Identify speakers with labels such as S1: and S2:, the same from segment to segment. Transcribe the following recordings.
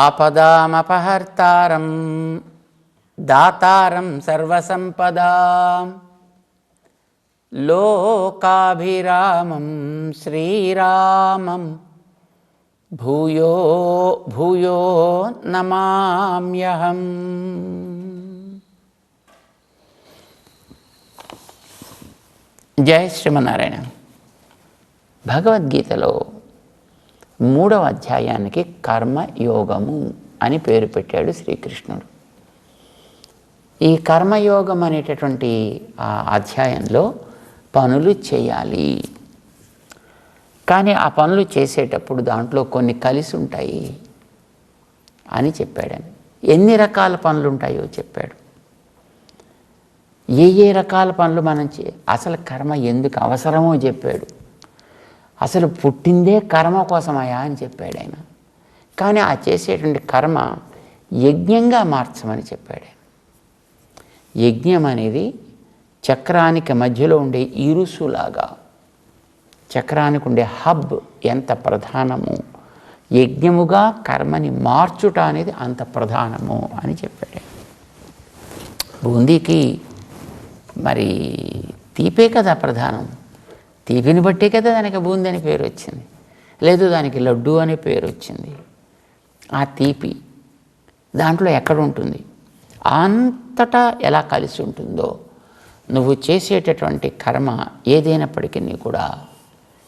S1: ఆపదామపహర్తారం దాతారం సర్వసంపదాం లోకాభిరామం శ్రీరామం భూయో భూయో నమామ్యహం. జయ శ్రీమన్నారాయణ. భగవద్గీతలో 3వ అధ్యాయానికి కర్మయోగము అని పేరు పెట్టాడు శ్రీకృష్ణుడు. ఈ కర్మయోగం అనేటటువంటి ఆ అధ్యాయంలో పనులు చేయాలి, కానీ ఆ పనులు చేసేటప్పుడు దాంట్లో కొన్ని కలిసి ఉంటాయి అని చెప్పాడని. ఎన్ని రకాల పనులు ఉంటాయో చెప్పాడు. ఏ రకాల పనులు మనం అసలు కర్మ ఎందుకు అవసరమో చెప్పాడు. అసలు పుట్టిందే కర్మ కోసమయా అని చెప్పాడు ఆయన. కానీ ఆ చేసేటువంటి కర్మ యజ్ఞంగా మార్చమని చెప్పాడు. యజ్ఞం అనేది చక్రానికి మధ్యలో ఉండే ఇరుసులాగా, చక్రానికి ఉండే హబ్ ఎంత ప్రధానము, యజ్ఞముగా కర్మని మార్చుట అనేది అంత ప్రధానము అని చెప్పాడు. బూందీకి మరి తీపే కదా ప్రధానం, తీపిని బట్టే కదా దానికి బూందీ అని పేరు వచ్చింది, లేదు దానికి లడ్డు అనే పేరు వచ్చింది. ఆ తీపి దాంట్లో ఎక్కడ ఉంటుంది, అంతటా ఎలా కలిసి ఉంటుందో నువ్వు చేసేటటువంటి కర్మ ఏదైనప్పటికీ కూడా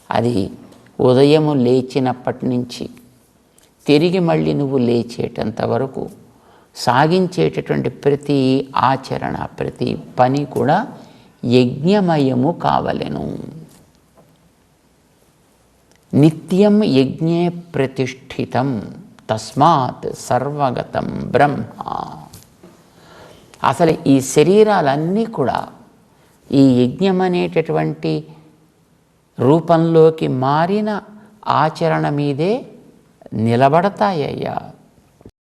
S1: అది ఉదయము లేచినప్పటి నుంచి తిరిగి మళ్ళీ నువ్వు లేచేటంత వరకు సాగించేటటువంటి ప్రతి ఆచరణ, ప్రతి పని కూడా యజ్ఞమయము కావలెను. నిత్యం యజ్ఞే ప్రతిష్ఠితం తస్మాత్ సర్వగతం బ్రహ్మ. అసలు ఈ శరీరాలన్నీ కూడా ఈ యజ్ఞం అనేటటువంటి రూపంలోకి మారిన ఆచరణ మీదే నిలబడతాయ్యా,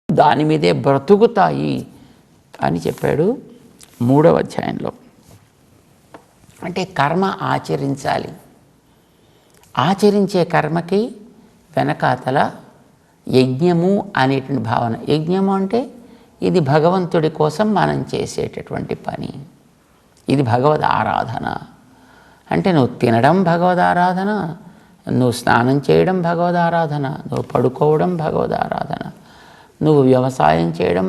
S1: దాని మీదే బ్రతుకుతాయి అని చెప్పాడు 3వ అధ్యాయంలో. అంటే కర్మ ఆచరించాలి. ఆచరించే కర్మకి వెనకాతల యజ్ఞము అనేటువంటి భావన. యజ్ఞము అంటే ఇది భగవంతుడి కోసం మనం చేసేటటువంటి పని, ఇది భగవద్ ఆరాధన. అంటే నువ్వు తినడం భగవద్ ఆరాధన, నువ్వు స్నానం చేయడం భగవద్ ఆరాధన, నువ్వు పడుకోవడం భగవద్ ఆరాధన, నువ్వు వ్యవసాయం చేయడం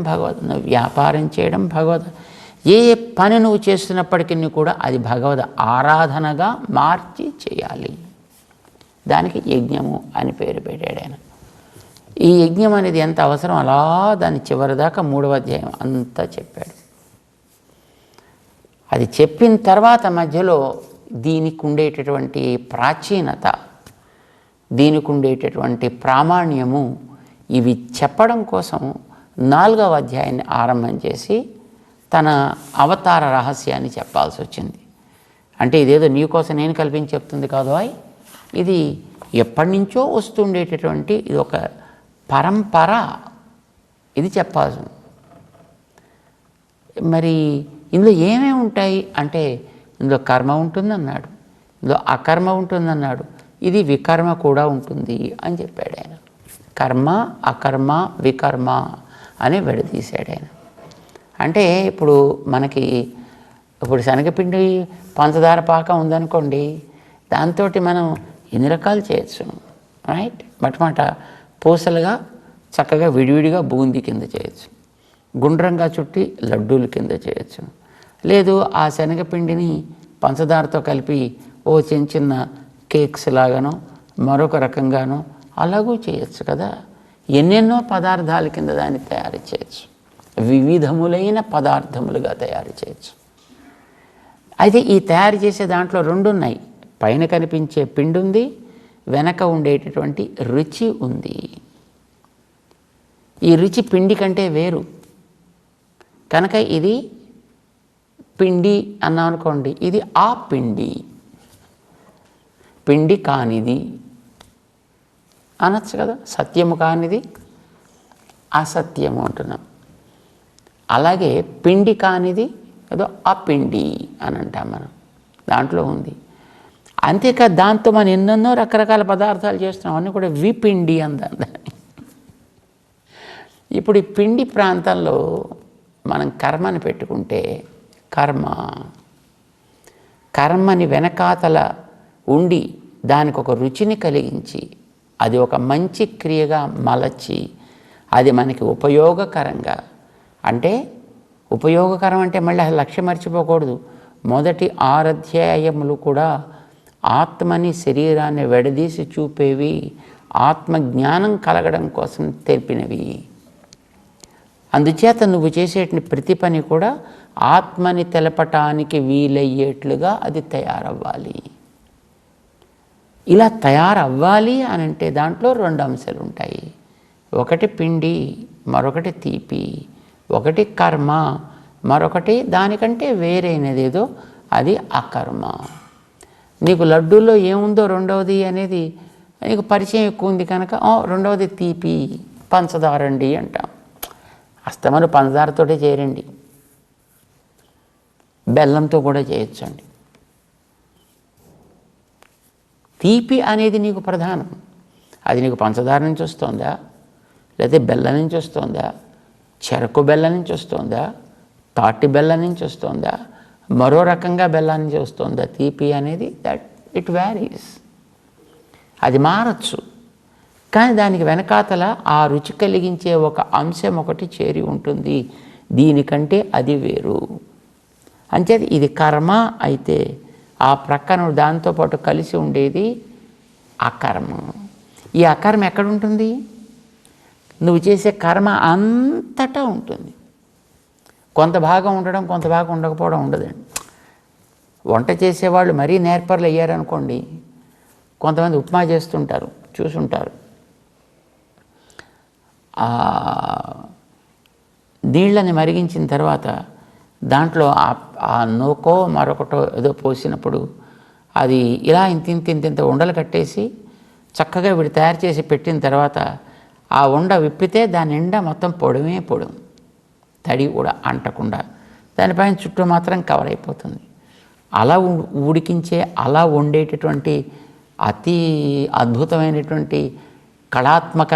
S1: నువ్వు వ్యాపారం చేయడం భగవద్, ఏ పని నువ్వు చేస్తున్నప్పటికీ కూడా అది భగవద్ ఆరాధనగా మార్చి చేయాలి. దానికి యజ్ఞము అని పేరు పెట్టాడు ఆయన. ఈ యజ్ఞం అనేది ఎంత అవసరం అలా దాని చివరిదాకా 3వ అధ్యాయం అంతా చెప్పాడు. అది చెప్పిన తర్వాత మధ్యలో దీనికి ఉండేటటువంటి ప్రాచీనత, దీనికి ఉండేటటువంటి ప్రామాణ్యము, ఇవి చెప్పడం కోసం 4వ అధ్యాయాన్ని ఆరంభం చేసి తన అవతార రహస్యాన్ని చెప్పాల్సి వచ్చింది. అంటే ఇదేదో నీ కోసం నేను కల్పించి చెప్తుంది కాదు, ఇది ఎప్పటి నుంచో వస్తుండేటటువంటి ఇది ఒక పరంపర, ఇది చెప్పాల్సి. మరి ఇందులో ఏమేమి ఉంటాయి అంటే ఇందులో కర్మ ఉంటుందన్నాడు, ఇందులో అకర్మ ఉంటుందన్నాడు, ఇది వికర్మ కూడా ఉంటుంది అని చెప్పాడు ఆయన. కర్మ, అకర్మ, వికర్మ అని విడదీశాడు ఆయన. అంటే ఇప్పుడు మనకి శనగపిండి పంచదార పాకం ఉందనుకోండి, దాంతో మనం ఎన్ని రకాలు చేయొచ్చు, రైట్? మటమాట పూసలుగా చక్కగా విడివిడిగా బూందీ కింద చేయొచ్చు, గుండ్రంగా చుట్టి లడ్డూల కింద చేయొచ్చు, లేదు ఆ శనగపిండిని పంచదారతో కలిపి ఓ చిన్న చిన్న కేక్స్ లాగానో మరొక రకంగానో అలాగూ చేయొచ్చు కదా. ఎన్నెన్నో పదార్థాల కింద దాన్ని తయారు చేయొచ్చు, వివిధములైన పదార్థములుగా తయారు చేయొచ్చు. అయితే ఈ తయారు చేసే దాంట్లో 2 ఉన్నాయి. పైన కనిపించే పిండి ఉంది, వెనక ఉండేటటువంటి రుచి ఉంది. ఈ రుచి పిండి కంటే వేరు కనుక ఇది పిండి అన్నాం అనుకోండి, ఇది ఆ పిండి, పిండి కానిది అనొచ్చు కదా. సత్యము కానిది అసత్యము అంటున్నాం. అలాగే పిండి కానిది ఏదో అపిండి అని అంటాం మనం, దాంట్లో ఉంది. అంతేకాదు దాంతో మనం ఎన్నెన్నో రకరకాల పదార్థాలు చేస్తున్నాం, అన్నీ కూడా విపిండి అందాం. ఇప్పుడు ఈ పిండి ప్రాంతంలో మనం కర్మని పెట్టుకుంటే కర్మని వెనకాతల ఉండి దానికి ఒక రుచిని కలిగించి అది ఒక మంచి క్రియగా మలచి అది మనకి ఉపయోగకరంగా, అంటే ఉపయోగకరం అంటే మళ్ళీ లక్ష్యం మర్చిపోకూడదు. మొదటి 6 అధ్యాయములు కూడా ఆత్మని శరీరాన్ని విడదీసి చూపేవి, ఆత్మజ్ఞానం కలగడం కోసం తెలిపినవి. అందుచేత నువ్వు చేసేటి ప్రతి పని కూడా ఆత్మని తెలపటానికి వీలయ్యేట్లుగా అది తయారవ్వాలి. ఇలా తయారవ్వాలి అని అంటే దాంట్లో 2 అంశాలు ఉంటాయి. ఒకటి పిండి, మరొకటి తీపి. ఒకటి కర్మ, మరొకటి దానికంటే వేరైనదేదో, అది అకర్మ. నీకు లడ్డూల్లో ఏముందో రెండవది అనేది నీకు పరిచయం ఎక్కువ ఉంది కనుక రెండవది తీపి, పంచదార అండి అంటాం. అస్తమను పంచదారతోటే చేయరండి, బెల్లంతో కూడా చేయొచ్చండి. తీపి అనేది నీకు ప్రధానం. అది నీకు పంచదార నుంచి వస్తుందా, లేకపోతే బెల్లం నుంచి వస్తుందా, చెరకు బెల్లం నుంచి వస్తుందా, తాటి బెల్లం నుంచి వస్తుందా, మరో రకంగా బెల్లం నుంచి వస్తుందా తీపి అనేది, దట్ ఇట్ వ్యారీస్. అది మారచ్చు, కానీ దానికి వెనకాతల ఆ రుచి కలిగించే ఒక అంశం ఒకటి చేరి ఉంటుంది. దీనికంటే అది వేరు. అంచేత ఇది కర్మ అయితే ఆ ప్రక్కన దాంతోపాటు కలిసి ఉండేది అకర్మ. ఈ అకర్మ ఎక్కడుంటుంది? నువ్వు చేసే కర్మ అంతటా ఉంటుంది. కొంత భాగం ఉండడం, కొంత భాగం ఉండకపోవడం ఉండదండి. వంట చేసేవాళ్ళు మరీ నేర్పర్లు అయ్యారనుకోండి, కొంతమంది ఉప్మా చేస్తుంటారు, చూసుంటారు. నీళ్ళని మరిగించిన తర్వాత దాంట్లో ఆ నూకో మరొకటో ఏదో పోసినప్పుడు అది ఇలా ఇంత ఉండలు కట్టేసి చక్కగా వీడు తయారు చేసి పెట్టిన తర్వాత ఆ ఉండ విప్పితే దాని నిండా మొత్తం పొడమే పొడుం, తడి కూడా అంటకుండా దానిపైన చుట్టూ మాత్రం కవర్ అయిపోతుంది. అలా ఉడికించే, అలా వండేటటువంటి అతి అద్భుతమైనటువంటి కళాత్మక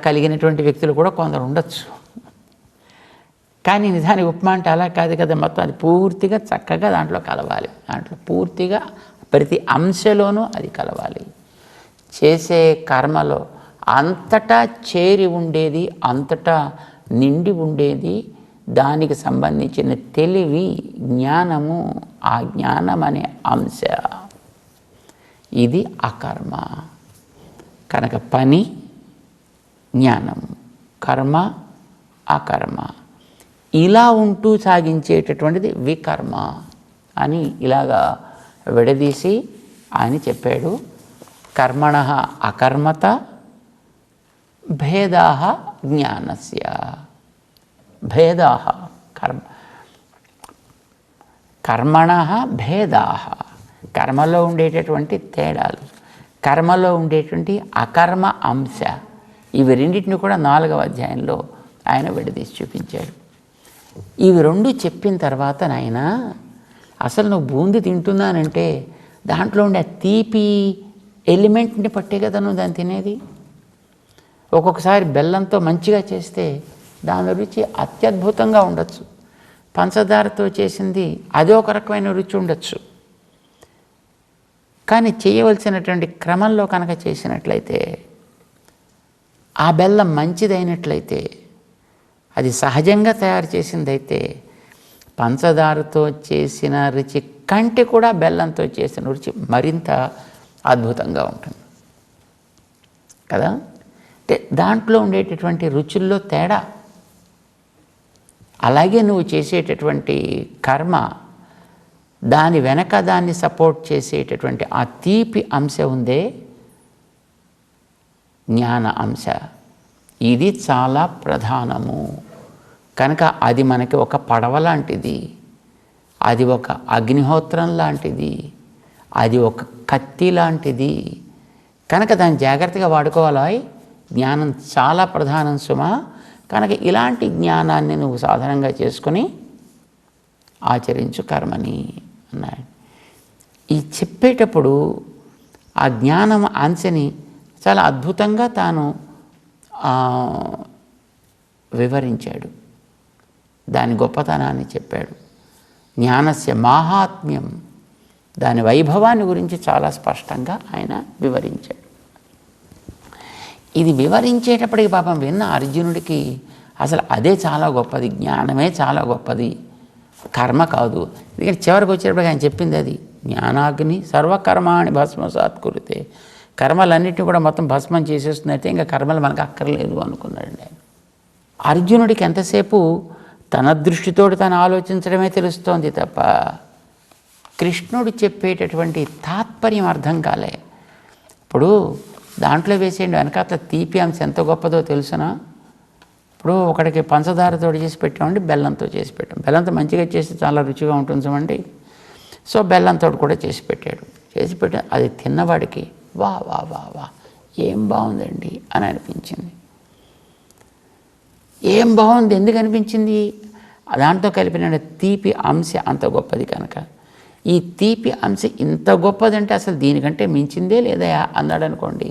S1: కలిగినటువంటి వ్యక్తులు కూడా కొందరు ఉండొచ్చు. కానీ నిజానికి ఉప్మా అంటే అలా కాదు కదా, మొత్తం అది పూర్తిగా చక్కగా దాంట్లో కలవాలి. దాంట్లో పూర్తిగా ప్రతి అంశలోనూ అది కలవాలి. చేసే కర్మలో అంతటా చేరి ఉండేది, అంతటా నిండి ఉండేది దానికి సంబంధించిన తెలివి, జ్ఞానము. ఆ జ్ఞానం అనే అంశ ఇది అకర్మ. కనుక పని జ్ఞానం, కర్మ అకర్మ, ఇలా ఉంటూ సాగించేటటువంటిది వికర్మ అని ఇలాగా విడదీసి ఆయన చెప్పాడు. కర్మణః అకర్మత భేదాః జ్ఞానస్య. భేదాః కర్మణః భేదాః, కర్మలో ఉండేటటువంటి తేడాలు, కర్మలో ఉండేటువంటి అకర్మ అంశ, ఇవి రెండింటిని కూడా 4వ అధ్యాయంలో ఆయన విడదీసి చూపించాడు. ఇవి 2 చెప్పిన తర్వాత నాయన అసలు నువ్వు బూంది తింటున్నానంటే దాంట్లో ఉండే తీపి ఎలిమెంట్ని పట్టే కదా నువ్వు దాన్ని తినేది. ఒక్కొక్కసారి బెల్లంతో మంచిగా చేస్తే దాని రుచి అత్యద్భుతంగా ఉండొచ్చు, పంచదారతో చేసింది అదే ఒక రకమైన రుచి ఉండొచ్చు. కానీ చేయవలసినటువంటి క్రమంలో కనుక చేసినట్లయితే, ఆ బెల్లం మంచిదైనట్లయితే, అది సహజంగా తయారు చేసిందైతే, పంచదారతో చేసిన రుచి కంటే కూడా బెల్లంతో చేసిన రుచి మరింత అద్భుతంగా ఉంటుంది కదా. అంటే దాంట్లో ఉండేటటువంటి రుచుల్లో తేడా. అలాగే నువ్వు చేసేటటువంటి కర్మ, దాని వెనక దాన్ని సపోర్ట్ చేసేటటువంటి ఆ తీపి అంశ ఉందే, జ్ఞాన అంశ, ఇది చాలా ప్రధానము. కనుక అది మనకి ఒక పడవ లాంటిది, అది ఒక అగ్నిహోత్రం లాంటిది, అది ఒక కత్తి లాంటిది. కనుక దాన్ని జాగ్రత్తగా వాడుకోవాలి. జ్ఞానం చాలా ప్రధానం సుమా. కనుక ఇలాంటి జ్ఞానాన్ని నువ్వు సాధనంగా చేసుకొని ఆచరించు కర్మని అన్నాడు. ఈ చెప్పేటప్పుడు ఆ జ్ఞానం అంశని చాలా అద్భుతంగా తాను వివరించాడు, దాని గొప్పతనాన్ని చెప్పాడు. జ్ఞానస్య మాహాత్మ్యం, దాని వైభవాన్ని గురించి చాలా స్పష్టంగా ఆయన వివరించాడు. ఇది వివరించేటప్పటికి పాపం విన్న అర్జునుడికి అసలు అదే చాలా గొప్పది, జ్ఞానమే చాలా గొప్పది, కర్మ కాదు. ఎందుకంటే చివరికి వచ్చేటప్పటికి ఆయన చెప్పింది అది, జ్ఞానాగ్ని సర్వకర్మాణి భస్మసాత్ కురితే, కర్మలన్నింటినీ కూడా మొత్తం భస్మం చేసేస్తున్నట్టే ఇంకా కర్మలు మనకు అక్కర్లేదు అనుకున్నాడండి ఆయన. అర్జునుడికి ఎంతసేపు తన దృష్టితోటి తను ఆలోచించడమే తెలుస్తోంది తప్ప కృష్ణుడు చెప్పేటటువంటి తాత్పర్యం అర్థం కాలే. ఇప్పుడు దాంట్లో వేసేయండి, వెనకాతల తీపి అంశం ఎంత గొప్పదో తెలుసునా? ఇప్పుడు ఒకడికి పంచదారతో చేసి పెట్టామండి, బెల్లంతో చేసి పెట్టాం. బెల్లంతో మంచిగా చేసి చాలా రుచిగా ఉంటుంది చూడండి. సో బెల్లంతో కూడా చేసి పెట్టాడు. అది తిన్నవాడికి వా వా వా వా ఏం బాగుందండి అని అనిపించింది. ఏం బాగుంది, ఎందుకు అనిపించింది? దాంతో కలిపిన తీపి అంశ అంత గొప్పది కనుక. ఈ తీపి అంశ ఇంత గొప్పదంటే అసలు దీనికంటే మించిందే లేదా అన్నాడు అనుకోండి.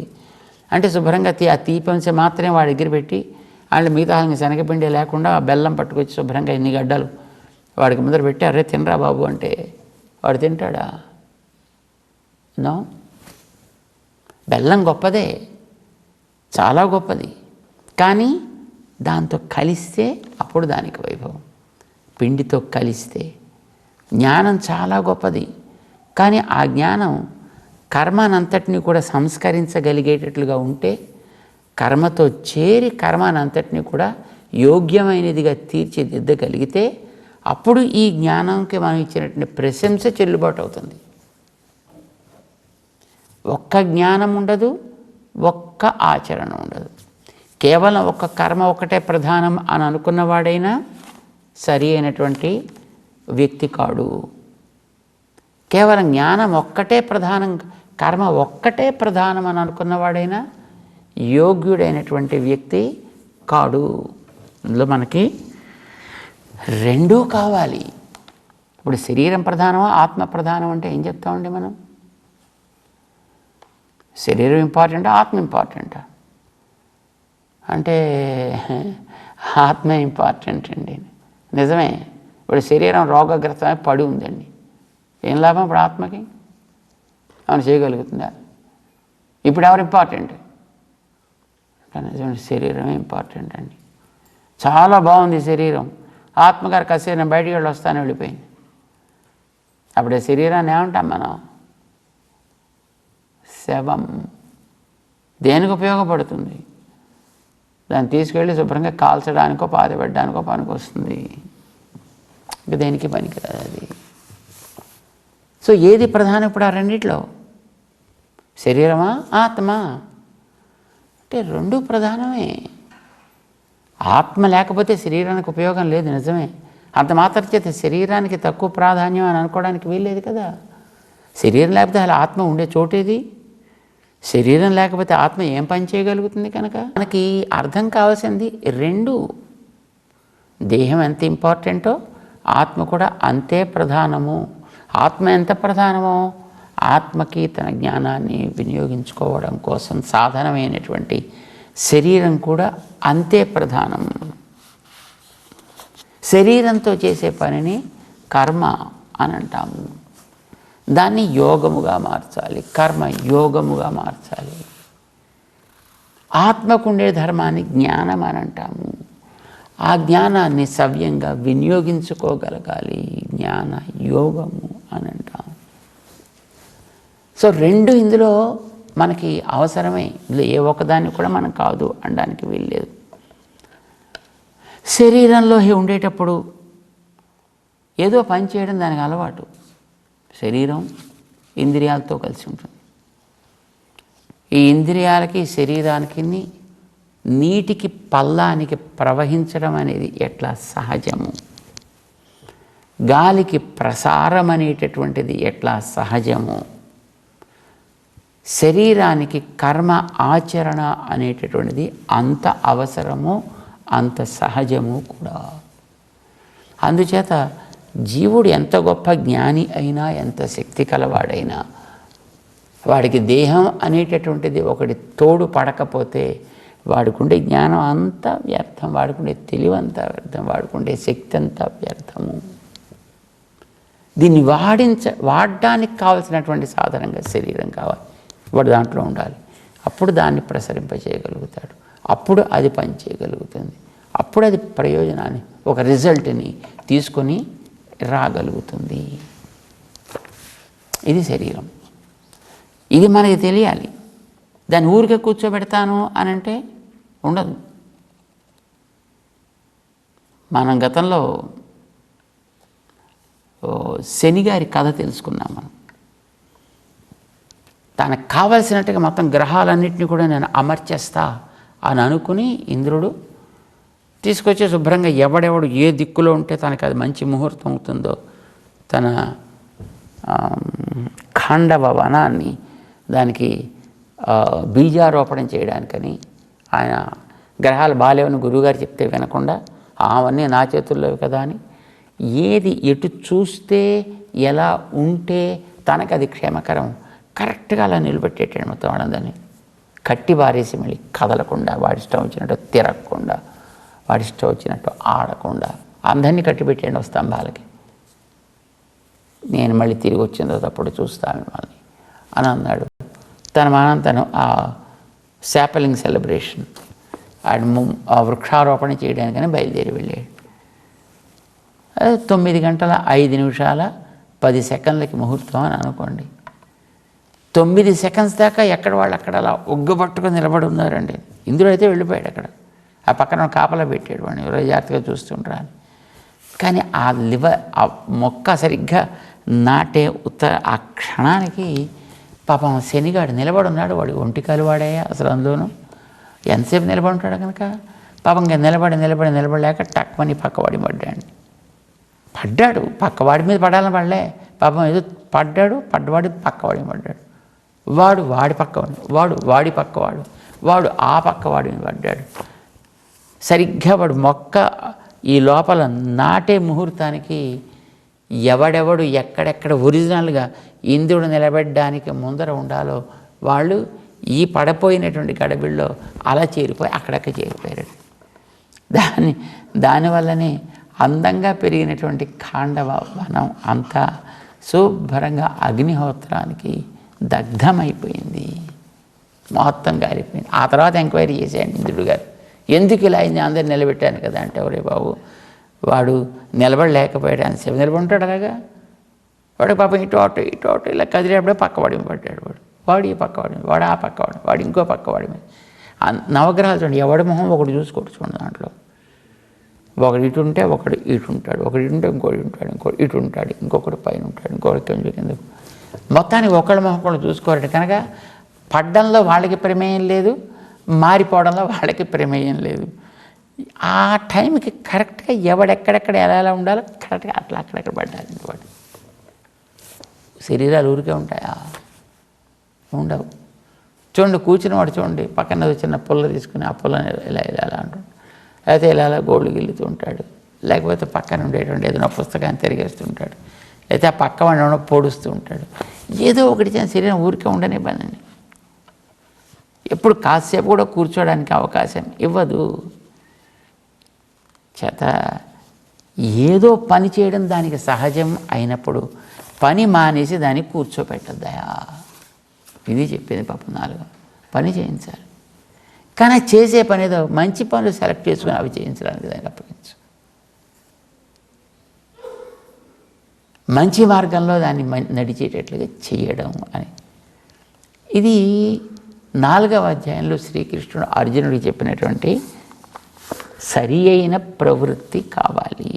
S1: అంటే శుభ్రంగా ఆ తీపి అంశ మాత్రమే వాడి దగ్గర పెట్టి వాళ్ళు మిగతా శనగపిండి లేకుండా ఆ బెల్లం పట్టుకొచ్చి శుభ్రంగా ఎన్ని గడ్డలు వాడికి ముందర పెట్టి అరే తినరా బాబు అంటే వాడు తింటాడా? నో. బెల్లం గొప్పదే, చాలా గొప్పది, కానీ దాంతో కలిస్తే అప్పుడు దానికి వైభవం. పిండితో కలిస్తే జ్ఞానం చాలా గొప్పది, కానీ ఆ జ్ఞానం కర్మనంతటిని కూడా సంస్కరించగలిగేటట్లుగా ఉంటే, కర్మతో చేరి కర్మనంతటిని కూడా యోగ్యమైనదిగా తీర్చిదిద్దగలిగితే అప్పుడు ఈ జ్ఞానంకి మనం ఇచ్చినటువంటి ప్రశంస చెల్లుబాటు అవుతుంది. ఒక్క జ్ఞానం ఉండదు, ఒక్క ఆచరణ ఉండదు. కేవలం ఒక్క కర్మ ఒకటే ప్రధానం అని అనుకున్నవాడైనా సరి అయినటువంటి వ్యక్తి కాడు. కేవలం జ్ఞానం ఒక్కటే ప్రధానం, కర్మ ఒక్కటే ప్రధానం అని అనుకున్నవాడైనా యోగ్యుడైనటువంటి వ్యక్తి కాడు. ఇందులో మనకి రెండూ కావాలి. ఇప్పుడు శరీరం ప్రధానమా ఆత్మ ప్రధానం అంటే ఏం చెప్తామండి మనం? శరీరం ఇంపార్టెంటా ఆత్మ ఇంపార్టెంటా అంటే ఆత్మ ఇంపార్టెంట్ అండి. నిజమే. ఇప్పుడు శరీరం రోగగ్రస్తమై పడి ఉందండి, ఏం లాభం ఇప్పుడు ఆత్మకి? ఏమైనా చేయగలుగుతుందా? ఇప్పుడు ఎవరు ఇంపార్టెంట్? నిజమే, శరీరమే ఇంపార్టెంట్ అండి. చాలా బాగుంది శరీరం, ఆత్మగారు కాసేపు నేను బయటికి వెళ్ళి వస్తాను వెళ్ళిపోయింది. అప్పుడే శరీరాన్ని ఏమంటాం మనం? శవం. దేనికి ఉపయోగపడుతుంది? దాన్ని తీసుకెళ్ళి శుభ్రంగా కాల్చడానికో పాతిపెట్టడానికో పనికి వస్తుంది, ఇంకా దేనికి పనికిరాదు అది. సో ఏది ప్రధానం ఇప్పుడు ఆ రెండిట్లో? శరీరమా ఆత్మ అంటే రెండు ప్రధానమే. ఆత్మ లేకపోతే శరీరానికి ఉపయోగం లేదు, నిజమే. అంత మాత్రం చేత శరీరానికి తక్కువ ప్రాధాన్యం అని అనుకోవడానికి వీల్లేదు కదా. శరీరం లేకపోతే అలా ఆత్మ ఉండే చోటేది? శరీరం లేకపోతే ఆత్మ ఏం పని చేయగలుగుతుంది? కనుక మనకి అర్థం కావాల్సింది రెండు. దేహం ఎంత ఇంపార్టెంటో ఆత్మ కూడా అంతే ప్రధానము. ఆత్మ ఎంత ప్రధానమో ఆత్మకి తన జ్ఞానాన్ని వినియోగించుకోవడం కోసం సాధనమైనటువంటి శరీరం కూడా అంతే ప్రధానం. శరీరంతో చేసే పనిని కర్మ అని అంటాము. దాన్ని యోగముగా మార్చాలి, కర్మ యోగముగా మార్చాలి. ఆత్మకుండే ధర్మాన్ని జ్ఞానం అని అంటాము. ఆ జ్ఞానాన్ని సవ్యంగా వినియోగించుకోగలగాలి, జ్ఞాన యోగము అని అంటాము. సో రెండు ఇందులో మనకి అవసరమే. ఇందులో ఏ ఒక్కదాన్ని కూడా మనం కాదు అనడానికి వీల్లేదు. శరీరంలో ఉండేటప్పుడు ఏదో పని చేయడం దానికి అలవాటు. శరీరం ఇంద్రియాలతో కలిసి ఉంటుంది. ఈ ఇంద్రియాలకి శరీరానికి నీటికి పల్లానికి ప్రవహించడం అనేది ఎట్లా సహజము, గాలికి ప్రసారం అనేటటువంటిది ఎట్లా సహజము, శరీరానికి కర్మ ఆచరణ అనేటటువంటిది అంత అవసరము, అంత సహజము కూడా. అందుచేత జీవుడు ఎంత గొప్ప జ్ఞాని అయినా, ఎంత శక్తి కలవాడైనా, వాడికి దేహం అనేటటువంటిది ఒకటి తోడు పడకపోతే వాడుకుండే జ్ఞానం అంతా వ్యర్థం, వాడుకుండే తెలివి అంతా వ్యర్థం, వాడుకుండే శక్తి అంతా వ్యర్థము. దీన్ని వాడడానికి కావాల్సినటువంటి సాధనంగా శరీరం కావాలి. వాడు దాంట్లో ఉండాలి. అప్పుడు దాన్ని ప్రసరింపచేయగలుగుతాడు. అప్పుడు అది పనిచేయగలుగుతుంది. అప్పుడు అది ప్రయోజనాన్ని, ఒక రిజల్ట్ని తీసుకొని రాగలుగుతుంది. ఇది శరీరం. ఇది మనకి తెలియాలి. దాన్ని ఊరికే కూర్చోబెడతాను అని అంటే ఉండదు. మనం గతంలో శనిగారి కథ తెలుసుకున్నాం. మనం తనకు కావలసినట్టుగా మొత్తం గ్రహాలన్నింటినీ కూడా నేను అమర్చేస్తా అని అనుకుని ఇంద్రుడు తీసుకొచ్చి శుభ్రంగా ఎవడెవడు ఏ దిక్కులో ఉంటే తనకు అది మంచి ముహూర్తం అవుతుందో తన ఖాండవ వనాన్ని దానికి బీజారోపణ చేయడానికని ఆయన గ్రహాలు బాలేవని గురువుగారు చెప్తే వినకుండా అవన్నీ నా చేతుల్లో కదా అని ఏది ఎటు చూస్తే ఎలా ఉంటే తనకు అది క్షేమకరం కరెక్ట్గా అలా నిలబెట్టేటాడు. మొత్తం వాళ్ళందరినీ కట్టి బారేసి మళ్ళీ కదలకుండా, వాడిష్టం వచ్చినట్టు తిరగకుండా, వాడిష్టం వచ్చినట్టు ఆడకుండా అందరినీ కట్టిపెట్టాడు స్తంభాలకి. నేను మళ్ళీ తిరిగి వచ్చిన తర్వాత అప్పుడు చూస్తాను మిమ్మల్ని అని అన్నాడు. తన తను ఆ శాపలింగ్ సెలబ్రేషన్ ఆ వృక్షారోపణ చేయడానికని బయలుదేరి వెళ్ళాడు. 9:05 ముహూర్తం అని అనుకోండి. 9 సెకండ్స్ దాకా ఎక్కడ వాళ్ళు అక్కడ అలా ఒగ్గబట్టుకొని నిలబడి ఉన్నారండి. ఇంద్రుడు అయితే వెళ్ళిపోయాడు. అక్కడ ఆ పక్కన కాపలా పెట్టాడు వాడిని, ఎవరో జాగ్రత్తగా చూస్తుంటారు అని. కానీ ఆ మొక్క సరిగ్గా నాటే ఆ క్షణానికి పాపం శనిగాడు నిలబడి ఉన్నాడు. వాడు ఒంటికాలు వాడాయా అసలు అందులోనూ ఎంతసేపు నిలబడి ఉంటాడు కనుక పాపం ఇంకా నిలబడలేక టక్మని పక్కవాడి పడ్డాడు. పక్కవాడి మీద పడాలని పడలే, పాపం ఏదో పడ్డవాడి పక్కవాడి పడ్డాడు. వాడి పక్కవాడు, వాడి పక్కవాడు, వాడు ఆ పక్కవాడి మీద పడ్డాడు. సరిగ్గా వాడు మొక్క ఈ లోపల నాటే ముహూర్తానికి ఎవడెవడు ఎక్కడెక్కడ ఒరిజినల్గా ఇంద్రుడు నిలబెట్టడానికి ముందర ఉండాలో వాళ్ళు ఈ పడపోయినటువంటి గడబిల్లో అలా చేరిపోయి అక్కడక్కడ చేరిపోయారు. దానివల్లనే అందంగా పెరిగినటువంటి ఖాండవ వనం అంతా శుభ్రంగా అగ్నిహోత్రానికి దగ్ధమైపోయింది, మొత్తం గాలిపోయింది. ఆ తర్వాత ఎంక్వైరీ చేశాడు ఇంద్రుడు గారు, ఎందుకు ఇలా అయింది, అందరు నిలబెట్టాను కదా అంటే, ఒరే బాబు వాడు నిలబడలేకపోయాడు అని సేపు నిలబడి ఉంటాడు. అలాగా వాడు పాపం ఇటు అటు ఇలా కదిలేటప్పుడే పక్కవాడి పడ్డాడు. వాడు ఈ పక్కవాడి, వాడు ఆ పక్కవాడు, వాడు ఇంకో పక్కవాడి మీద. నవగ్రహాలు చూడండి, ఎవడి మొహం ఒకటి చూసుకోవచ్చు చూడండి. దాంట్లో ఒకడు ఇటు ఉంటే ఒకడు ఇటు ఉంటాడు, ఒకటి ఇటు ఉంటే ఇంకోటి ఉంటాడు, ఇంకోటి ఇటు ఉంటాడు, ఇంకొకటి పైన ఉంటాడు, ఇంకొకటి కింద. మొత్తానికి ఒకళ్ళ మొహం ఒకళ్ళు చూసుకోవాలి కనుక పడ్డంలో వాళ్ళకి ప్రమేయం లేదు, మారిపోవడంలో వాళ్ళకి ప్రమేయం లేదు. ఆ టైంకి కరెక్ట్గా ఎవడెక్కడెక్కడ ఎలా ఉండాలో కరెక్ట్గా అట్లా అక్కడెక్కడ పడ్డారు. వాడు శరీరాలు ఊరికే ఉంటాయా? ఉండవు. చూడండి, కూర్చుని వాడు చూడండి, పక్కన చిన్న పుల్ల తీసుకుని ఆ పుల్లని ఇలా అంటాడు, అయితే ఇలా గోళ్ళు గిల్లుతూ ఉంటాడు, లేకపోతే పక్కన ఉండేటువంటి ఏదైనా పుస్తకాన్ని తిరిగేస్తుంటాడు, లేకపోతే ఆ పక్క వాడిని పొడుస్తూ ఉంటాడు. ఏదో ఒకటి చిన్న శరీరం ఊరికే ఉండనివ్వనండి. ఎప్పుడు కాసేపు కూడా కూర్చోడానికి అవకాశం ఇవ్వదు. చేత ఏదో పని చేయడం దానికి సహజం అయినప్పుడు పని మానేసి దాన్ని కూర్చోపెట్టద్దయా. ఇది చెప్పేది పాపం 4 పని చేయించాలి. కానీ చేసే పని ఏదో మంచి పనులు సెలెక్ట్ చేసుకుని అవి చేయించడానికి దానికి అప్పగించు. మంచి మార్గంలో దాన్ని నడిచేటట్లుగా చేయడం అని. ఇది 4వ అధ్యాయంలో శ్రీకృష్ణుడు అర్జునుడికి చెప్పినటువంటి సరి అయిన ప్రవృత్తి కావాలి.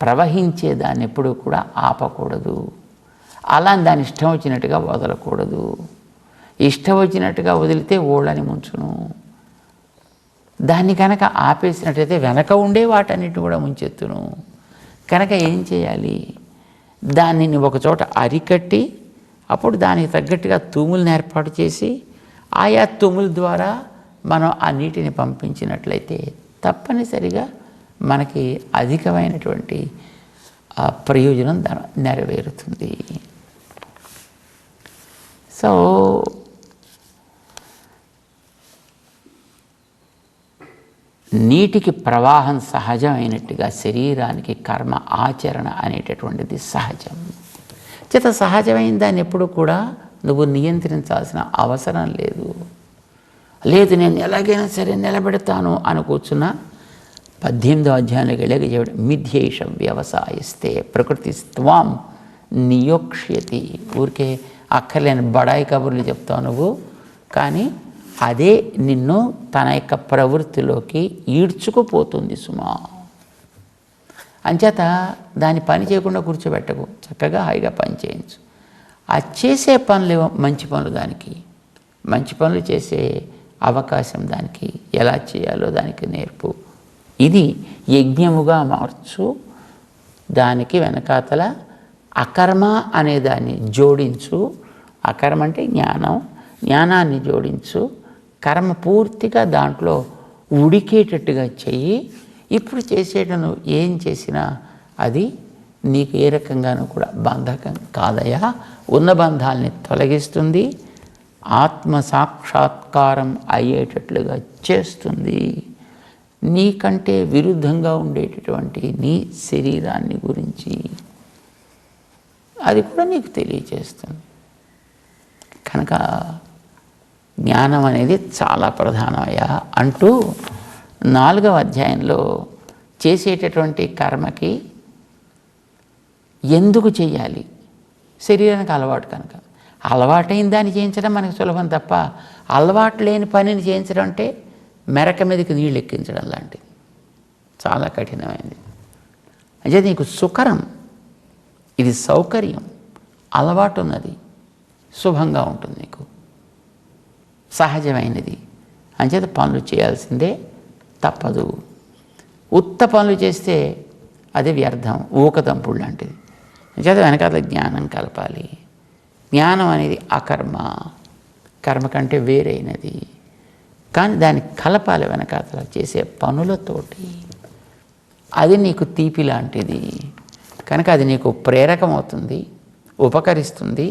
S1: ప్రవహించే దాన్ని ఎప్పుడూ కూడా ఆపకూడదు. అలా దాని ఇష్టం వచ్చినట్టుగా వదలకూడదు. ఇష్టం వచ్చినట్టుగా వదిలితే ఓళ్ళని ముంచును. దాన్ని కనుక ఆపేసినట్టయితే వెనక ఉండే వాటన్నిటిని కూడా ముంచెత్తును. కనుక ఏం చేయాలి? దానిని ఒకచోట అరికట్టి అప్పుడు దానికి తగ్గట్టుగా తూములను ఏర్పాటు చేసి ఆయా తూముల ద్వారా మనం ఆ నీటిని పంపించినట్లయితే తప్పనిసరిగా మనకి అధికమైనటువంటి ప్రయోజనం నెరవేరుతుంది. సో నీటికి ప్రవాహం సహజమైనట్టుగా శరీరానికి కర్మ ఆచరణ అనేటటువంటిది సహజం. చేత సహజమైన దాన్ని ఎప్పుడు కూడా నువ్వు నియంత్రించాల్సిన అవసరం లేదు. లేదు నేను ఎలాగైనా సరే నిలబెడతాను అని కూర్చున్నా 18వ అధ్యాయంలోకి వెళ్ళాక చెప్పాడు, మిథ్యేష వ్యవసాయిస్తే ప్రకృతి త్వాం నియోక్ష్యతి. ఊరికే అక్కర్లేని బడాయి కబుర్లు చెప్తావు నువ్వు, కానీ అదే నిన్ను తన యొక్క ప్రవృత్తిలోకి ఈడ్చుకుపోతుంది సుమా. అంచేత దాన్ని పని చేయకుండా కూర్చోబెట్టకు, చక్కగా హాయిగా పని చేయించు. అది చేసే పనులు మంచి పనులు, దానికి మంచి పనులు చేసే అవకాశం దానికి ఎలా చేయాలో దానికి నేర్పు. ఇది యజ్ఞముగా మార్చు. దానికి వెనకాతల అకర్మ అనే దాన్ని జోడించు. అకర్మ అంటే జ్ఞానం, జ్ఞానాన్ని జోడించు. కర్మ పూర్తిగా దాంట్లో ఉడికేటట్టుగా చెయ్యి. ఇప్పుడు చేసేటను ఏం చేసినా అది నీకు ఏ రకంగానూ కూడా బంధకం కాదయా, ఉన్న బంధాలని తొలగిస్తుంది, ఆత్మ సాక్షాత్కారం అయ్యేటట్లుగా చేస్తుంది. నీకంటే విరుద్ధంగా ఉండేటటువంటి నీ శరీరాన్ని గురించి అది కూడా నీకు తెలియచేస్తుంది. కనుక జ్ఞానం అనేది చాలా ప్రధానమయ్యా అంటూ 4వ అధ్యాయంలో చేసేటటువంటి కర్మకి ఎందుకు చేయాలి, శరీరానికి అలవాటు కనుక. అలవాటైన దాన్ని చేయించడం మనకు సులభం తప్ప, అలవాటు లేని పనిని చేయించడం అంటే మెరక మీదకి నీళ్ళు ఎక్కించడం లాంటిది, చాలా కఠినమైనది. అంటే నీకు సుకరం, ఇది సౌకర్యం, అలవాటు ఉన్నది, శుభంగా ఉంటుంది, నీకు సహజమైనది. అంచేత పనులు చేయాల్సిందే, తప్పదు. ఉత్త పనులు చేస్తే అది వ్యర్థం, ఊకదంపుడు లాంటిది. అంచేత వెనకాల జ్ఞానం కలపాలి. జ్ఞానం అనేది అకర్మ, కర్మ కంటే వేరైనది, కానీ దాన్ని కలపాలి వెనకాతల చేసే పనులతోటి. అది నీకు తీపి లాంటిది కనుక అది నీకు ప్రేరకమవుతుంది, ఉపకరిస్తుంది.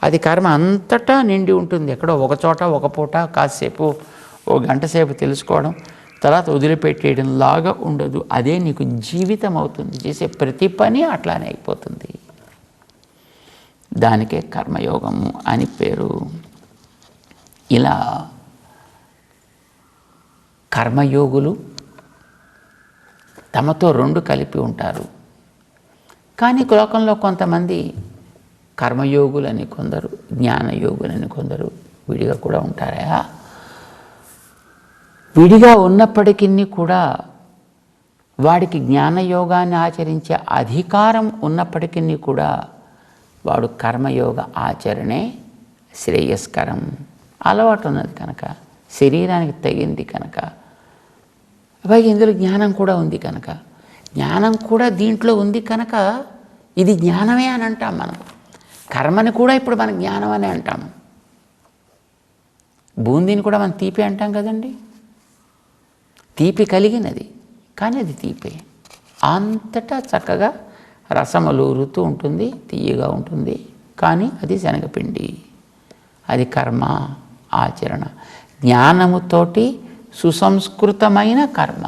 S1: అది కర్మ అంతటా నిండి ఉంటుంది. ఎక్కడో ఒక చోట ఒక పూట కాసేపు ఓ గంట సేపు తెలుసుకోవడం, తర్వాత వదిలిపెట్టేయడం లాగా ఉండదు. అదే నీకు జీవితం అవుతుంది. చేసే ప్రతి పని అట్లానే అయిపోతుంది. దానికే కర్మయోగము అని పేరు. ఇలా కర్మయోగులు తమతో 2 కలిపి ఉంటారు. కానీ లోకంలో కొంతమంది కర్మయోగులని కొందరు, జ్ఞానయోగులని కొందరు విడిగా కూడా ఉంటారా. విడిగా ఉన్నప్పటికీ కూడా వాడికి జ్ఞానయోగాన్ని ఆచరించే అధికారం ఉన్నప్పటికీ కూడా వాడు కర్మయోగ ఆచరణే శ్రేయస్కరం. అలవాటు ఉన్నది కనుక, శరీరానికి తగింది కనుక, పైగా ఇందులో జ్ఞానం కూడా ఉంది కనుక, జ్ఞానం కూడా దీంట్లో ఉంది కనుక ఇది జ్ఞానమే అని అంటాం మనం. కర్మని కూడా ఇప్పుడు మనం జ్ఞానం అని అంటాము. బూందీని కూడా మనం తీపి అంటాం కదండి. తీపి కలిగినది కానీ అది తీపే. అంతటా చక్కగా రసములూరుతూ ఉంటుంది, తీయగా ఉంటుంది, కానీ అది శనగపిండి. అది కర్మ ఆచరణ, జ్ఞానముతోటి సుసంస్కృతమైన కర్మ.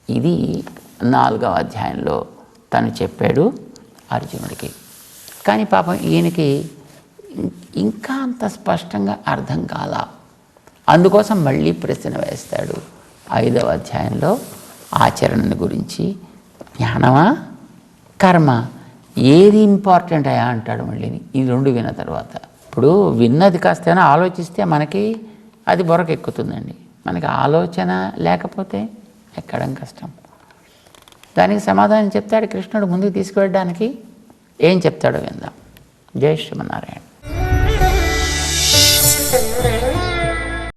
S1: ఇది 4వ అధ్యాయంలో తను చెప్పాడు అర్జునుడికి. కానీ పాపం ఈయనకి ఇంకా అంత స్పష్టంగా అర్థం కాల. అందుకోసం మళ్ళీ ప్రశ్న వేస్తాడు 5వ అధ్యాయంలో ఆచరణను గురించి. జ్ఞానమా కర్మ ఏది ఇంపార్టెంట్ అయ్యా అంటాడు మళ్ళీ. ఈ 2 విన్న తర్వాత ఇప్పుడు విన్నది కాస్తైనా ఆలోచిస్తే మనకి అది బొరకెక్కుతుందండి. మనకి ఆలోచన లేకపోతే ఎక్కడం కష్టం. దానికి సమాధానం చెప్తాడు కృష్ణుడు. ముందుకు తీసుకువెళ్ళడానికి ఏం చెప్తాడో విందాం. జై శ్రీమన్నారాయణ.